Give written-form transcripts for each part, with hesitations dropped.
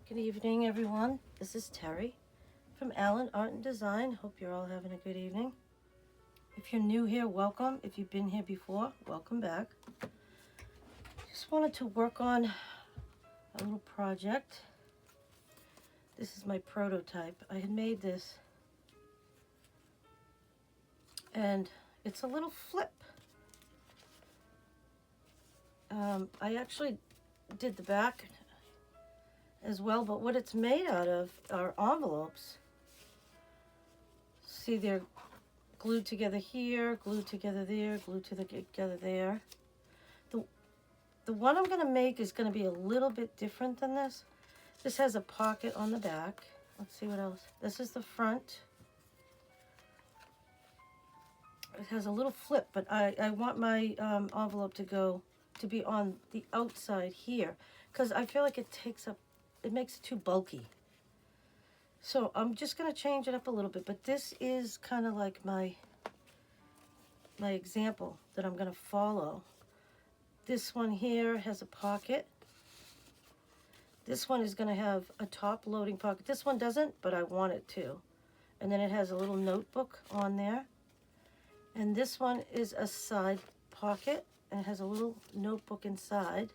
Good evening, everyone. This is Terry from Allen Art and Design. Hope you're all having a good evening. If you're new here, welcome. If you've been here before, welcome back. Just wanted to work on a little project. This is my prototype. I had made this, and it's a little flip. I actually did the back as well, but what it's made out of are envelopes. See, they're glued together here, glued together there, glued together there. The one I'm going to make is going to be a little bit different than this. This has a pocket on the back. Let's see what else. This is the front. It has a little flip, but I want my envelope to be on the outside here, because I feel like it makes it too bulky. So I'm just going to change it up a little bit, but this is kind of like my example that I'm going to follow. This one here has a pocket. This one is going to have a top loading pocket. This one doesn't, but I want it to. And then it has a little notebook on there. And this one is a side pocket, and it has a little notebook inside.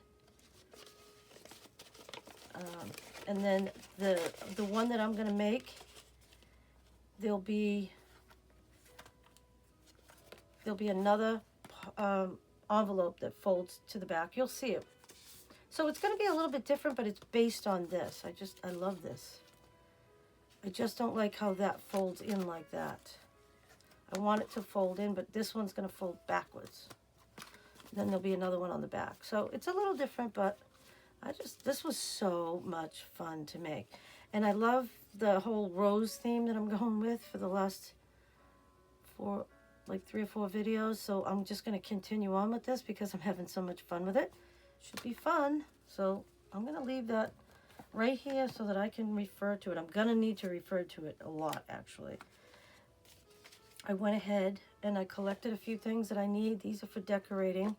And then the one that I'm going to make, there'll be another envelope that folds to the back. You'll see it. So it's going to be a little bit different, but it's based on this. I love this. I just don't like how that folds in like that. I want it to fold in, but this one's going to fold backwards. Then there'll be another one on the back. So it's a little different, but this was so much fun to make. And I love the whole rose theme that I'm going with for the last 3 or 4 videos. So I'm just going to continue on with this because I'm having so much fun with it. Should be fun. So I'm going to leave that right here so that I can refer to it. I'm going to need to refer to it a lot, actually. I went ahead and I collected a few things that I need. These are for decorating.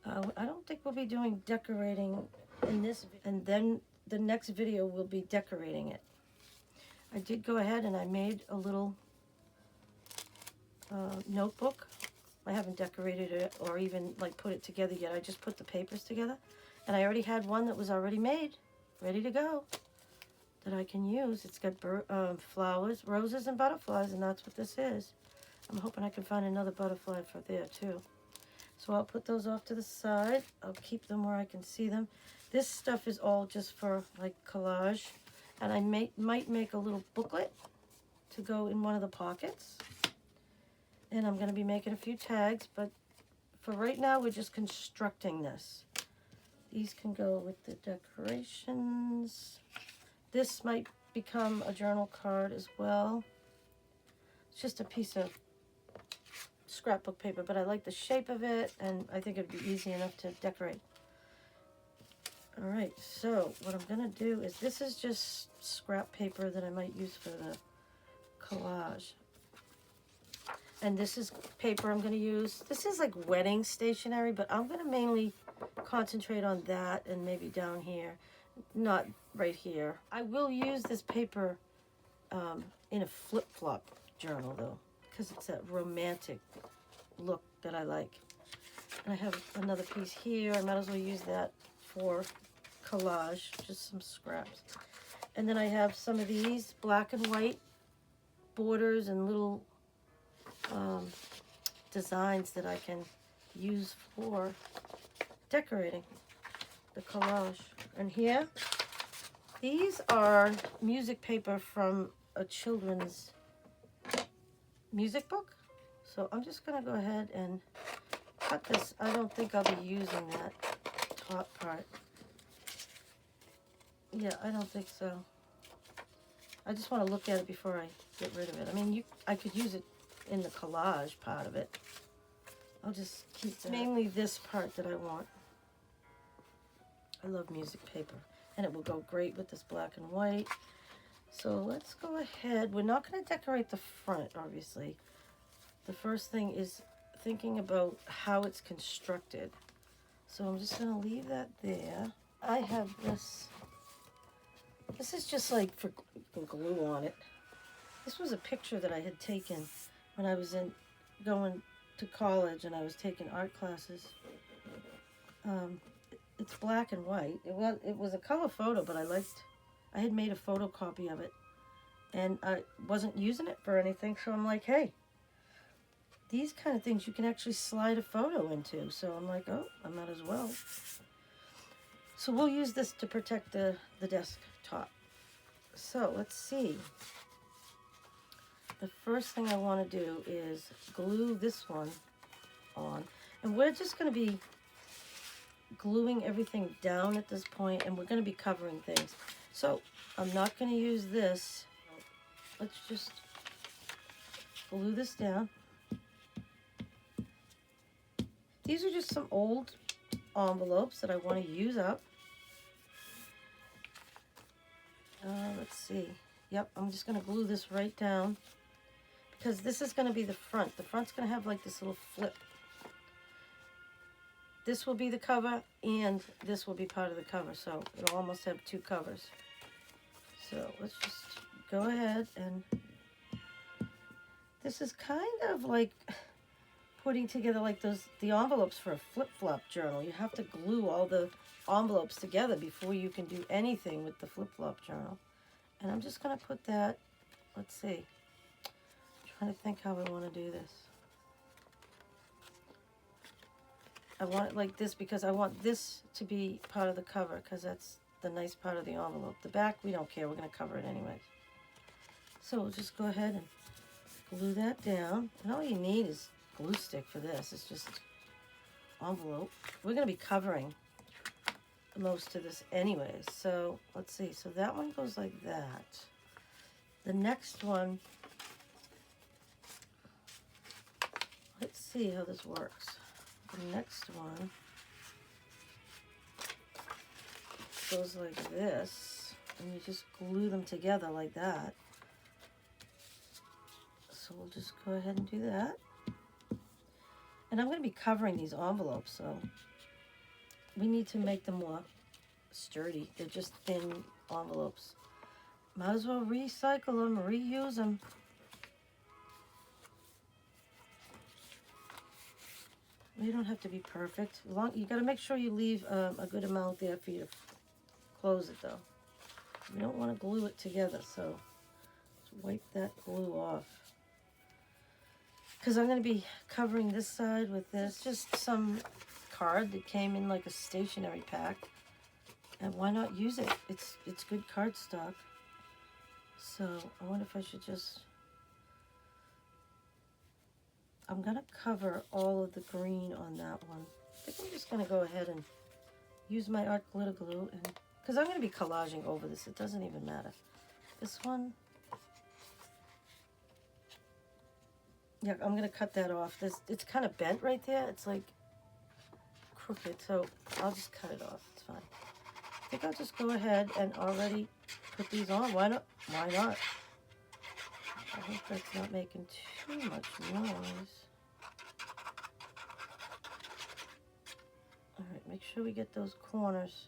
I don't think we'll be doing decorating in this video. And then the next video will be decorating it. I did go ahead and I made a little notebook. I haven't decorated it or even put it together yet. I just put the papers together. And I already had one that was already made, ready to go, that I can use. It's got flowers, roses and butterflies, and that's what this is. I'm hoping I can find another butterfly for there too. So I'll put those off to the side. I'll keep them where I can see them. This stuff is all just for collage. And I might make a little booklet to go in one of the pockets. And I'm going to be making a few tags, but for right now we're just constructing this. These can go with the decorations. This might become a journal card as well. It's just a piece of scrapbook paper, but I like the shape of it, and I think it'd be easy enough to decorate. All right, so what I'm going to do is, this is just scrap paper that I might use for the collage. And this is paper I'm going to use. This is like wedding stationery, but I'm going to mainly concentrate on that and maybe down here, not right here. I will use this paper in a flip-flop journal, though, because it's that romantic look that I like. And I have another piece here. I might as well use that for collage, just some scraps. And then I have some of these black and white borders and little designs that I can use for decorating the collage. And here, these are music paper from a children's music book. So I'm just going to go ahead and cut this. I don't think I'll be using that top part. Yeah, I don't think so. I just want to look at it before I get rid of it. I mean, I could use it in the collage part of it. I'll just keep that. Mainly this part that I want. I love music paper, and it will go great with this black and white. So let's go ahead. We're not going to decorate the front, obviously. The first thing is thinking about how it's constructed. So I'm just going to leave that there. I have this This is just like for glue on it. This was a picture that I had taken when I was going to college and I was taking art classes. It's black and white. It was a color photo, but I had made a photocopy of it, and I wasn't using it for anything. So I'm like, hey, these kind of things you can actually slide a photo into. So I'm like, oh, I might as well. So we'll use this to protect the desktop. So let's see. The first thing I want to do is glue this one on. And we're just going to be gluing everything down at this point, and we're going to be covering things. So I'm not going to use this. Let's just glue this down. These are just some old envelopes that I want to use up. Let's see. Yep, I'm just going to glue this right down because this is going to be the front. The front's going to have like this little flip. This will be the cover, and this will be part of the cover, so it'll almost have two covers. So let's just go ahead, and this is kind of like putting together like the envelopes for a flip-flop journal. You have to glue all the envelopes together before you can do anything with the flip-flop journal. And I'm just going to put that, let's see, I'm trying to think how I want to do this. I want it like this because I want this to be part of the cover because that's the nice part of the envelope. The back, we don't care. We're going to cover it anyways. So we'll just go ahead and glue that down. And all you need is glue stick for this. It's just envelope. We're going to be covering most of this anyways. So let's see. So that one goes like that. The next one, let's see how this works. The next one goes like this, and you just glue them together like that. So we'll just go ahead and do that. And I'm going to be covering these envelopes, so we need to make them more sturdy. They're just thin envelopes. Might as well recycle them, reuse them. They don't have to be perfect. You got to make sure you leave a good amount there for you to close it, though. You don't want to glue it together, so just wipe that glue off. Because I'm going to be covering this side with this. Just some card that came in like a stationery pack. And why not use it? It's good cardstock. So I wonder if I should just... I'm going to cover all of the green on that one. I think I'm just going to go ahead and use my art glitter glue, and because I'm going to be collaging over this. It doesn't even matter. This one, yeah, I'm going to cut that off. It's kind of bent right there. It's like crooked, so I'll just cut it off. It's fine. I think I'll just go ahead and already put these on. Why not? Why not? I hope that's not making too much noise. Alright, make sure we get those corners.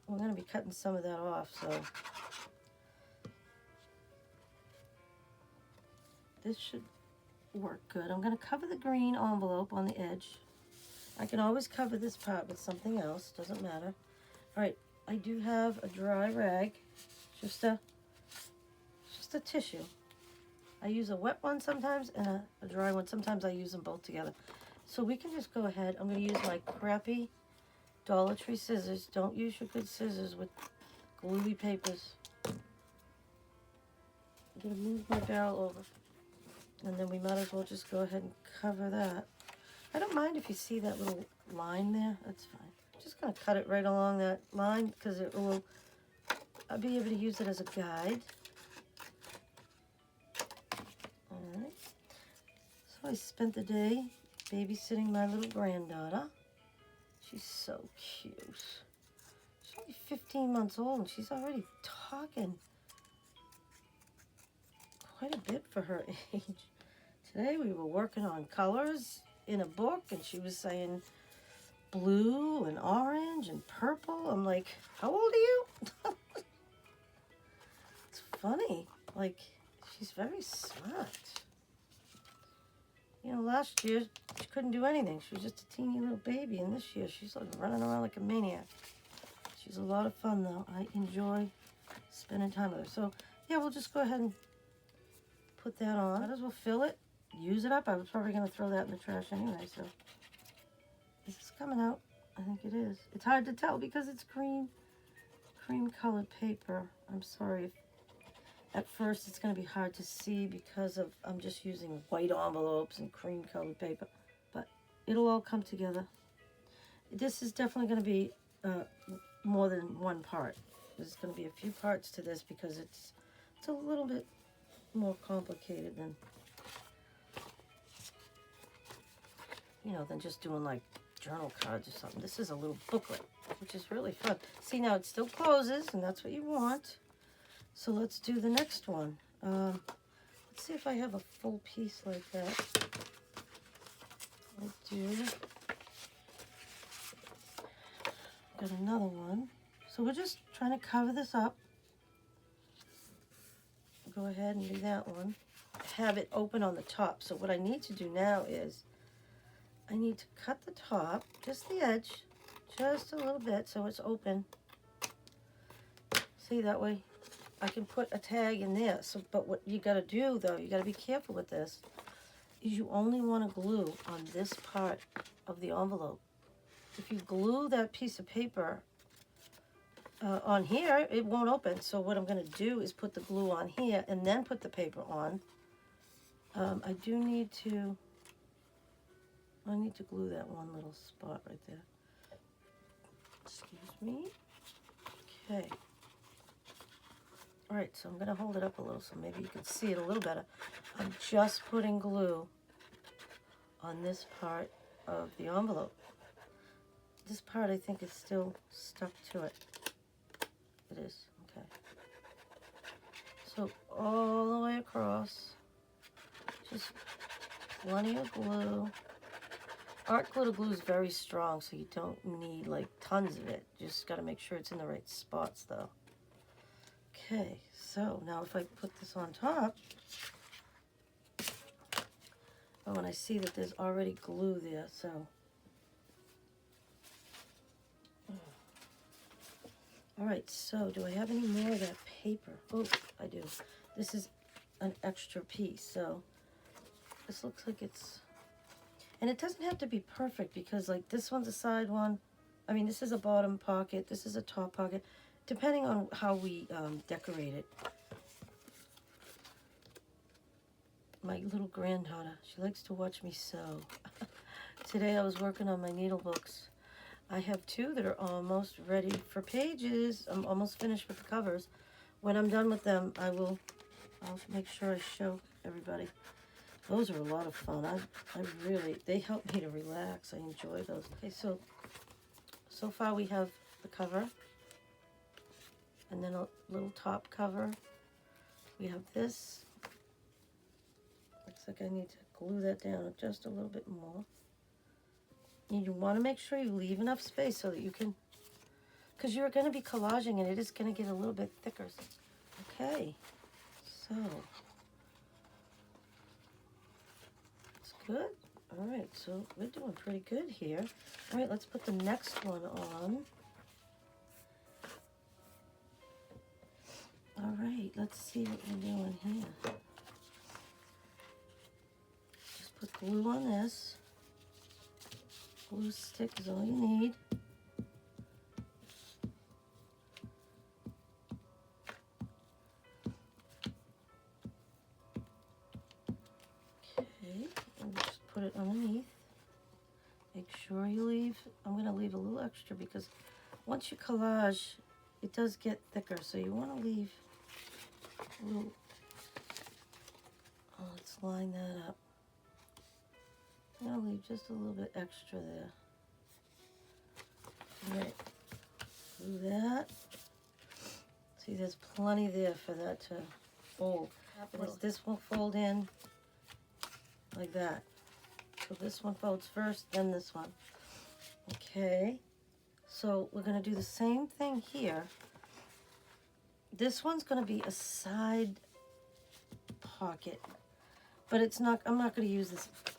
We're going to be cutting some of that off, so this should work good. I'm going to cover the green envelope on the edge. I can always cover this part with something else, doesn't matter. Alright, I do have a dry rag, just a tissue. I use a wet one sometimes and a dry one. Sometimes I use them both together. So we can just go ahead. I'm going to use my crappy Dollar Tree scissors. Don't use your good scissors with gluey papers. I'm going to move my barrel over. And then we might as well just go ahead and cover that. I don't mind if you see that little line there. That's fine. I'm just going to cut it right along that line because I'll be able to use it as a guide. Alright. So I spent the day babysitting my little granddaughter. She's so cute. She's only 15 months old and she's already talking quite a bit for her age. Today we were working on colors in a book and she was saying blue and orange and purple. I'm like, how old are you? funny. Like, she's very smart. You know, last year she couldn't do anything. She was just a teeny little baby, and this year she's like running around like a maniac. She's a lot of fun, though. I enjoy spending time with her. So, yeah, we'll just go ahead and put that on. Might as well fill it, use it up. I was probably going to throw that in the trash anyway, so. Is this coming out? I think it is. It's hard to tell because it's cream colored paper. I'm sorry if at first it's going to be hard to see because I'm just using white envelopes and cream colored paper, but it'll all come together. This is definitely going to be more than one part. There's going to be a few parts to this because it's a little bit more complicated than, you know, than just doing like journal cards or something. This is a little booklet, which is really fun. See, now it still closes, and that's what you want. So let's do the next one. Let's see if I have a full piece like that. I do. Got another one. So we're just trying to cover this up. Go ahead and do that one. Have it open on the top. So what I need to do now is I need to cut the top, just the edge, just a little bit so it's open. See, that way I can put a tag in there. So, but what you got to do, though, you got to be careful with this, is you only want to glue on this part of the envelope. If you glue that piece of paper on here, it won't open. So what I'm going to do is put the glue on here and then put the paper on. I need to glue that one little spot right there. Excuse me. Okay. All right, so I'm going to hold it up a little so maybe you can see it a little better. I'm just putting glue on this part of the envelope. This part, I think, is still stuck to it. It is, okay. So all the way across, just plenty of glue. Art glitter glue is very strong, so you don't need like tons of it. Just got to make sure it's in the right spots, though. Okay, so now if I put this on top, oh, and I see that there's already glue there, so. All right, so do I have any more of that paper? Oh, I do. This is an extra piece, so this looks like it's, and it doesn't have to be perfect because like this one's a side one. I mean, this is a bottom pocket. This is a top pocket, depending on how we decorate it. My little granddaughter, she likes to watch me sew. Today I was working on my needle books. I have two that are almost ready for pages. I'm almost finished with the covers. When I'm done with them, I'll make sure I show everybody. Those are a lot of fun. They help me to relax. I enjoy those. Okay, so far we have the cover, and then a little top cover. We have this. Looks like I need to glue that down just a little bit more. And you want to make sure you leave enough space so that you can, because you're going to be collaging and it is going to get a little bit thicker. Okay, so it's good. All right, so we're doing pretty good here. All right, let's put the next one on. All right, let's see what we're doing here. Just put glue on this. Glue stick is all you need. Okay, and just put it underneath. Make sure you leave, I'm going to leave a little extra because once you collage, it does get thicker, so you want to leave a little. Oh, let's line that up. I'm going to leave just a little bit extra there. All right, do that. See, there's plenty there for that to fold. This will fold in like that. So this one folds first, then this one. Okay, so we're going to do the same thing here. This one's going to be a side pocket, but it's not, I'm not going to use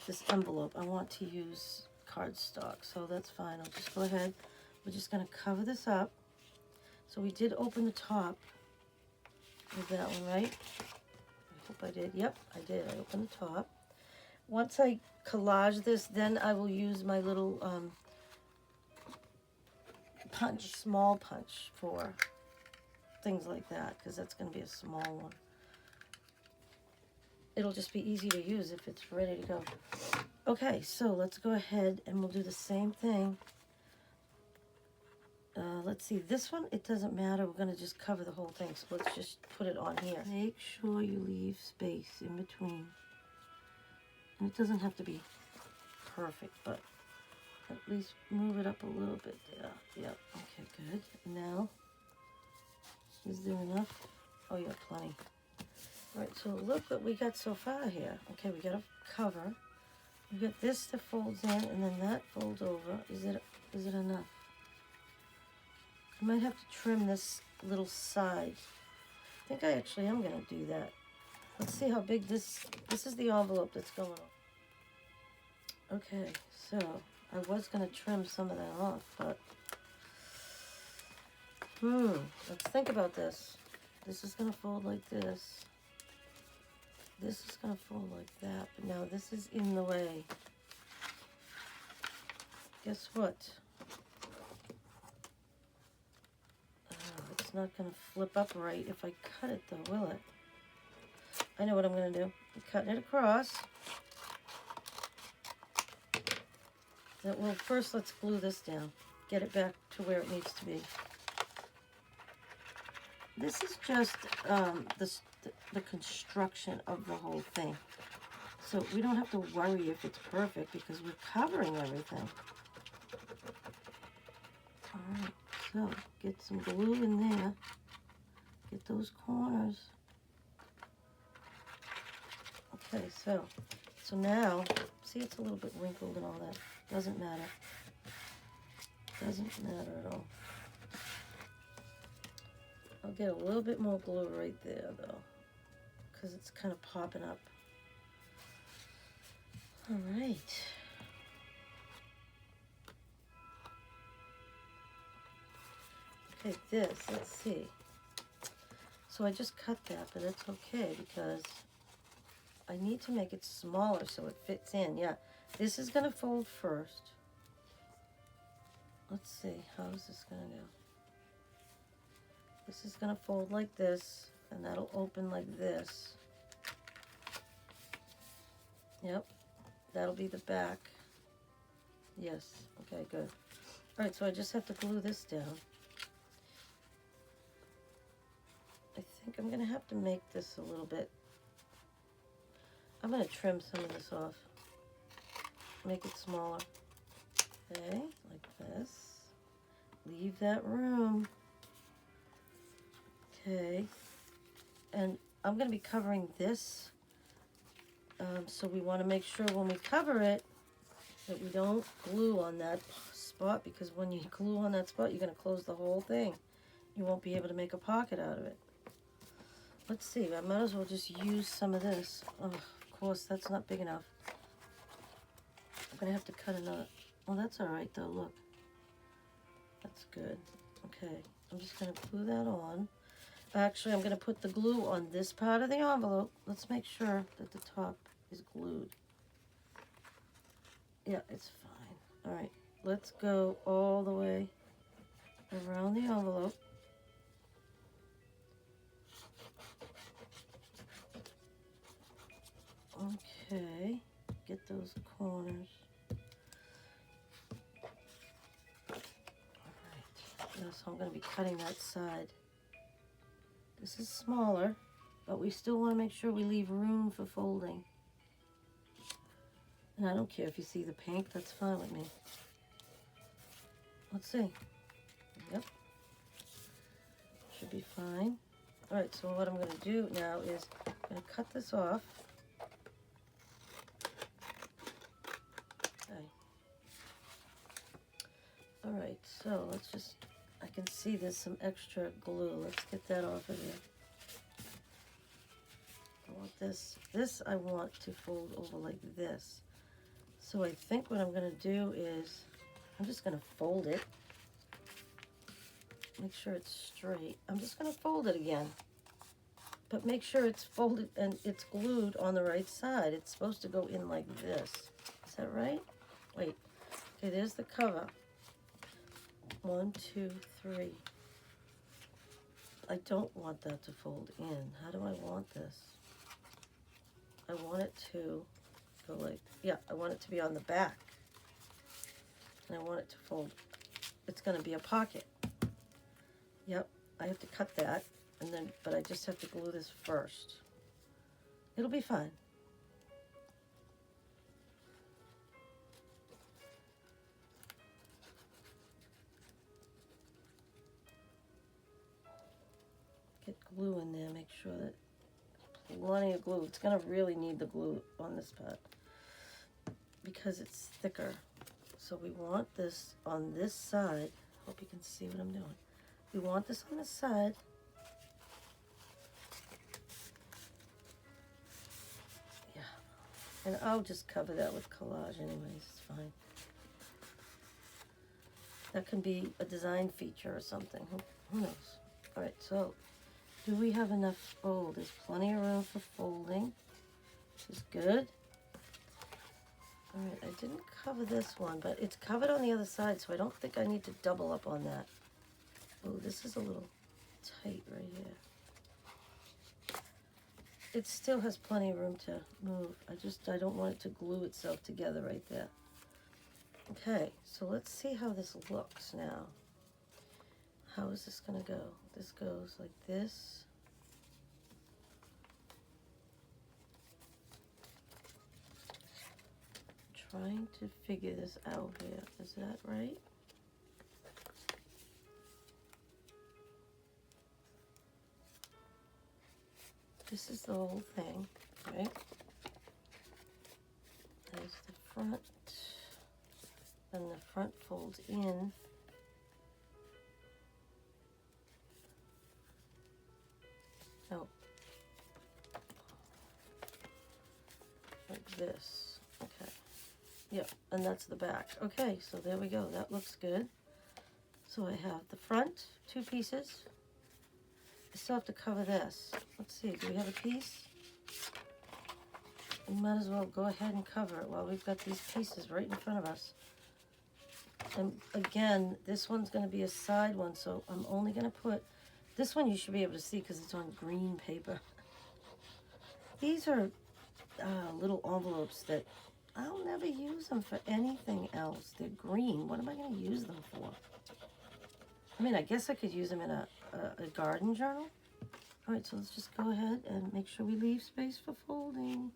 this envelope. I want to use cardstock, so that's fine. I'll just go ahead. We're just going to cover this up. So we did open the top with that one, right? I hope I did. Yep, I did. I opened the top. Once I collage this, then I will use my little punch, small punch for things like that, because that's going to be a small one. It'll just be easy to use if it's ready to go. Okay, so let's go ahead and we'll do the same thing. Let's see, this one, it doesn't matter. We're going to just cover the whole thing, so let's just put it on here. Make sure you leave space in between. And it doesn't have to be perfect, but at least move it up a little bit there. Yep, okay, good. Now, is there enough? Oh, yeah, plenty. All right, so look what we got so far here. Okay, we got a cover. We got this that folds in, and then that folds over. Is it enough? I might have to trim this little side. I think I actually am going to do that. Let's see how big this is the envelope that's going on. Okay, so I was going to trim some of that off, but let's think about this. This is going to fold like this. This is going to fold like that, but now this is in the way. Guess what? It's not going to flip up right if I cut it though, will it? I know what I'm going to do. I'm cutting it across. Well, first let's glue this down. Get it back to where it needs to be. This is just the construction of the whole thing. So we don't have to worry if it's perfect because we're covering everything. All right, so get some glue in there. Get those corners. Okay, so now, see, it's a little bit wrinkled and all that. Doesn't matter. Doesn't matter at all. I'll get a little bit more glue right there, though, because it's kind of popping up. All right. Okay, let's see. So I just cut that, but it's okay because I need to make it smaller so it fits in. Yeah, this is going to fold first. Let's see, how is this going to go? This is going to fold like this, and that'll open like this. Yep, that'll be the back. Yes, okay, good. All right, so I just have to glue this down. I think I'm going to have to make this a little bit. I'm going to trim some of this off. Make it smaller. Okay, like this. Leave that room. Okay, and I'm going to be covering this, so we want to make sure when we cover it that we don't glue on that spot, because when you glue on that spot, you're going to close the whole thing. You won't be able to make a pocket out of it. Let's see, I might as well just use some of this. Oh, of course, that's not big enough. I'm going to have to cut another. Well, that's all right, though, look. That's good. Okay, I'm just going to glue that on. Actually, I'm going to put the glue on this part of the envelope. Let's make sure that the top is glued. Yeah, it's fine. All right, let's go all the way around the envelope. Okay, get those corners. All right, now, so I'm going to be cutting that side. This is smaller, but we still want to make sure we leave room for folding. And I don't care if you see the pink, that's fine with me. Let's see. Yep. Should be fine. All right, so what I'm going to do now is I'm going to cut this off. Okay. All right, so let's just I can see there's some extra glue. Let's get that off of here. I want this I want to fold over like this. So I think what I'm going to do is I'm just going to fold it. Make sure it's straight. I'm just going to fold it again. But make sure it's folded and it's glued on the right side. It's supposed to go in like this. Is that right? Wait. Okay, there's the cover. 1, 2, 3. I don't want that to fold in. How do I want this? I want it to go like, yeah, I want it to be on the back. And I want it to fold. It's going to be a pocket. Yep, I have to cut that. And then, but I just have to glue this first. It'll be fine. Get glue in there, make sure that plenty of glue. It's gonna really need the glue on this part because it's thicker. So we want this on this side. Hope you can see what I'm doing. We want this on this side. And I'll just cover that with collage anyways, it's fine. That can be a design feature or something, who knows? All right, so do we have enough fold? There's plenty of room for folding, which is good. All right, I didn't cover this one, but it's covered on the other side, so I don't think I need to double up on that. Oh, this is a little tight right here. It still has plenty of room to move. I don't want it to glue itself together right there. Okay, so let's see how this looks now. How is this gonna go? This goes like this. I'm trying to figure this out here. Is that right? This is the whole thing, right? There's the front, and the front folds in. Oh, like this. Okay. Yep, and that's the back. Okay, so there we go. That looks good. So I have the front, 2 pieces. I still have to cover this. Let's see, do we have a piece? We might as well go ahead and cover it while we've got these pieces right in front of us. And again, this one's going to be a side one, so I'm only going to put, this one you should be able to see because it's on green paper. These are little envelopes that I'll never use them for anything else. They're green. What am I going to use them for? I mean, I guess I could use them in a garden journal. All right, so let's just go ahead and make sure we leave space for folding.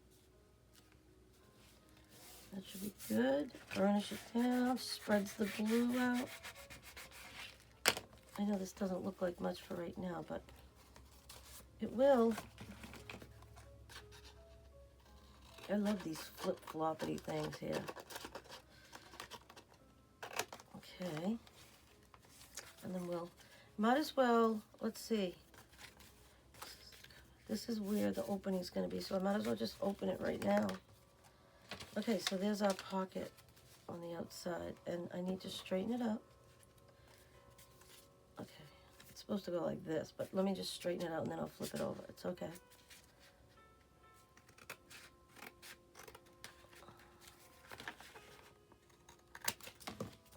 That should be good. Burnish it down, spreads the glue out. I know this doesn't look like much for right now, but it will. I love these flip-floppity things here. Okay. And then we'll, might as well, let's see. This is where the opening's going to be, so I might as well just open it right now. Okay, so there's our pocket on the outside, and I need to straighten it up. Okay, it's supposed to go like this, but let me just straighten it out and then I'll flip it over. It's okay.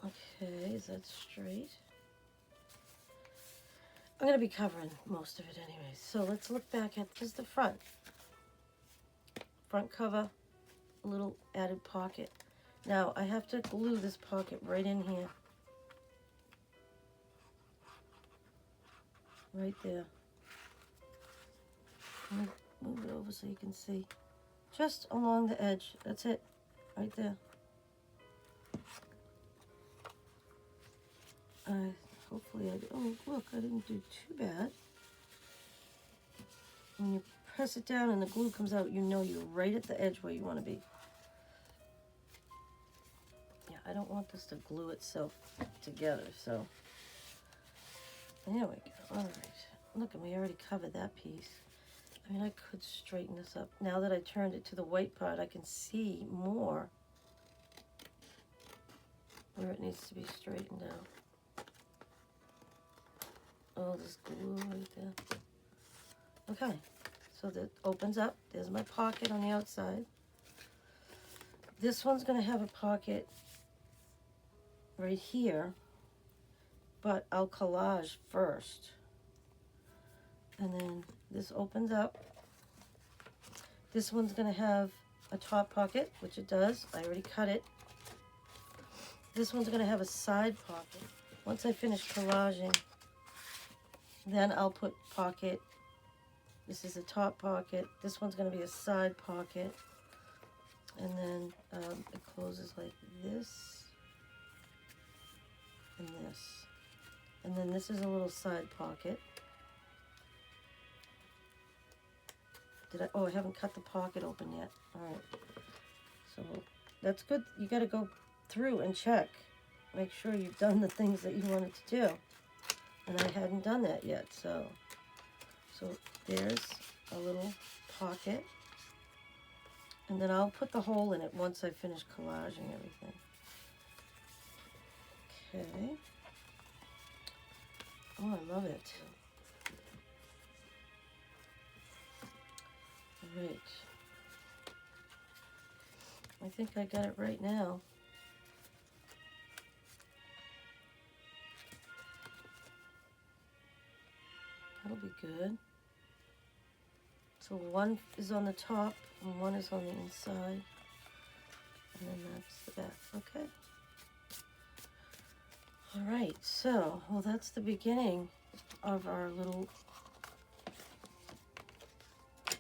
Okay, is that straight? I'm going to be covering most of it anyway. So let's look back at, this is the front. Front cover, a little added pocket. Now I have to glue this pocket right in here. Right there. Let me move it over so you can see. Just along the edge, that's it, right there. Hopefully oh look, I didn't do too bad. When you press it down and the glue comes out, you know you're right at the edge where you want to be. Yeah, I don't want this to glue itself together, so There we go. All right. Look, and we already covered that piece. I mean, I could straighten this up. Now that I turned it to the white part, I can see more where it needs to be straightened out. Oh, there's glue right there. Okay, so that opens up. There's my pocket on the outside. This one's going to have a pocket right here, but I'll collage first. And then this opens up. This one's going to have a top pocket, which it does. I already cut it. This one's going to have a side pocket. Once I finish collaging, then I'll put pocket. This is a top pocket. This one's going to be a side pocket. And then it closes like this and this. And then this is a little side pocket. I haven't cut the pocket open yet. All right. So that's good. You got to go through and check. Make sure you've done the things that you wanted to do. And I hadn't done that yet. So there's a little pocket. And then I'll put the hole in it once I finish collaging everything. Okay. Oh, I love it. All right. I think I got it right now. That'll be good. So one is on the top and one is on the inside. And then that's the back. Okay. All right. So, well, that's the beginning of our little...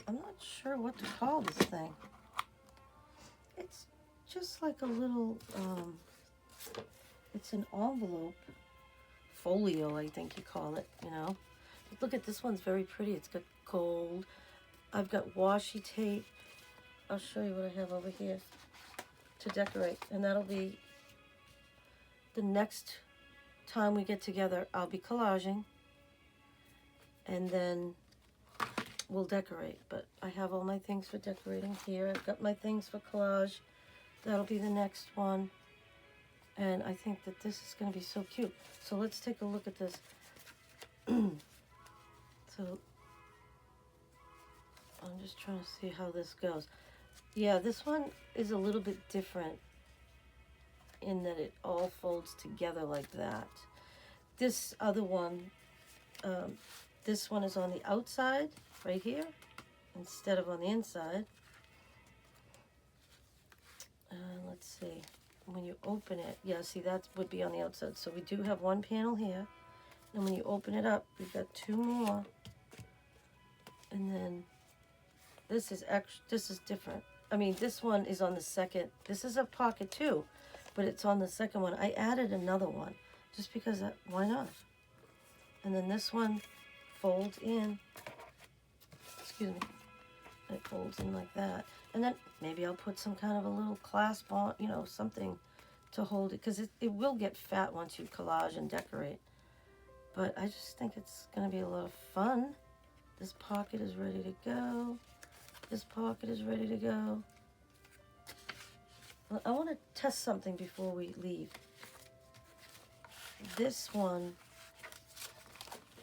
I'm not sure what to call this thing. It's just like a little... it's an envelope. Folio, I think you call it, you know. But look at this one's very pretty. It's got gold. I've got washi tape. I'll show you what I have over here to decorate. And that'll be the next time we get together. I'll be collaging. And then we'll decorate. But I have all my things for decorating here. I've got my things for collage. That'll be the next one. And I think that this is going to be so cute. So let's take a look at this. So I'm just trying to see how this goes. Yeah, this one is a little bit different in that it all folds together like that. This other one, this one is on the outside right here instead of on the inside. Let's see. When you open it, yeah, see, that would be on the outside. So we do have one panel here. And when you open it up, you've got two more. And then this is different. I mean, this one is on the second. This is a pocket too, but it's on the second one. I added another one just because, why not? And then this one folds in. Excuse me. It folds in like that. And then maybe I'll put some kind of a little clasp on, you know, something to hold it. Because it will get fat once you collage and decorate. But I just think it's going to be a lot of fun. This pocket is ready to go. This pocket is ready to go. Well, I want to test something before we leave. This one,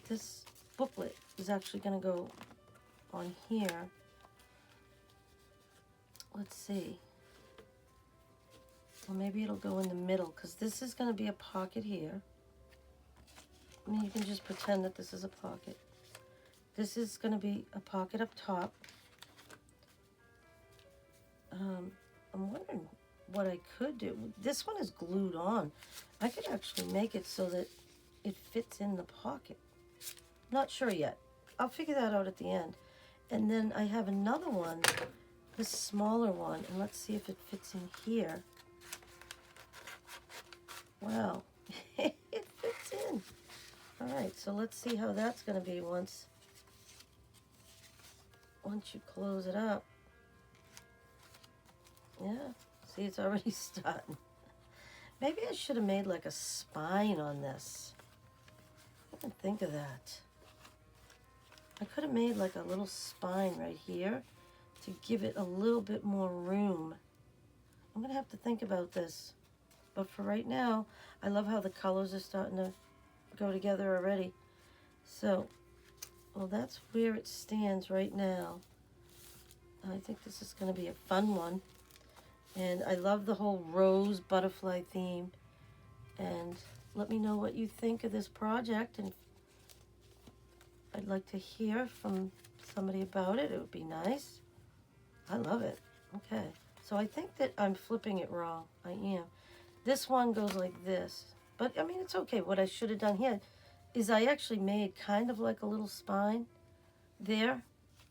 this booklet is actually going to go on here. Let's see. Well, maybe it'll go in the middle because this is going to be a pocket here. I mean, you can just pretend that this is a pocket. This is going to be a pocket up top. I'm wondering what I could do. This one is glued on. I could actually make it so that it fits in the pocket. Not sure yet. I'll figure that out at the end. And then I have another one, this smaller one, and let's see if it fits in here. Wow, it fits in. All right, so let's see how that's going to be once you close it up. Yeah, see, it's already starting. Maybe I should have made like a spine on this. I didn't think of that. I could have made like a little spine right here to give it a little bit more room. I'm going to have to think about this. But for right now, I love how the colors are starting to go together already. So, well, that's where it stands right now. I think this is going to be a fun one. And I love the whole rose butterfly theme. And let me know what you think of this project. And I'd like to hear from somebody about it. It would be nice. I love it. Okay. So I think that I'm flipping it wrong. I am. This one goes like this. But, I mean, it's okay. What I should have done here is I actually made kind of like a little spine there.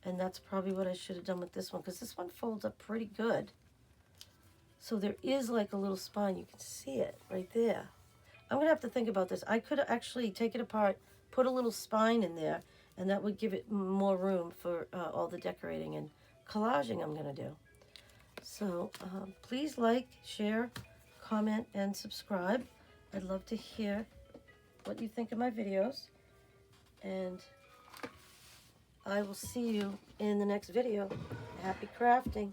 And that's probably what I should have done with this one, because this one folds up pretty good. So there is like a little spine. You can see it right there. I'm going to have to think about this. I could actually take it apart, put a little spine in there, and that would give it more room for all the decorating and collaging I'm going to do. So please like, share, comment, and subscribe. I'd love to hear what you think of my videos. And I will see you in the next video. Happy crafting.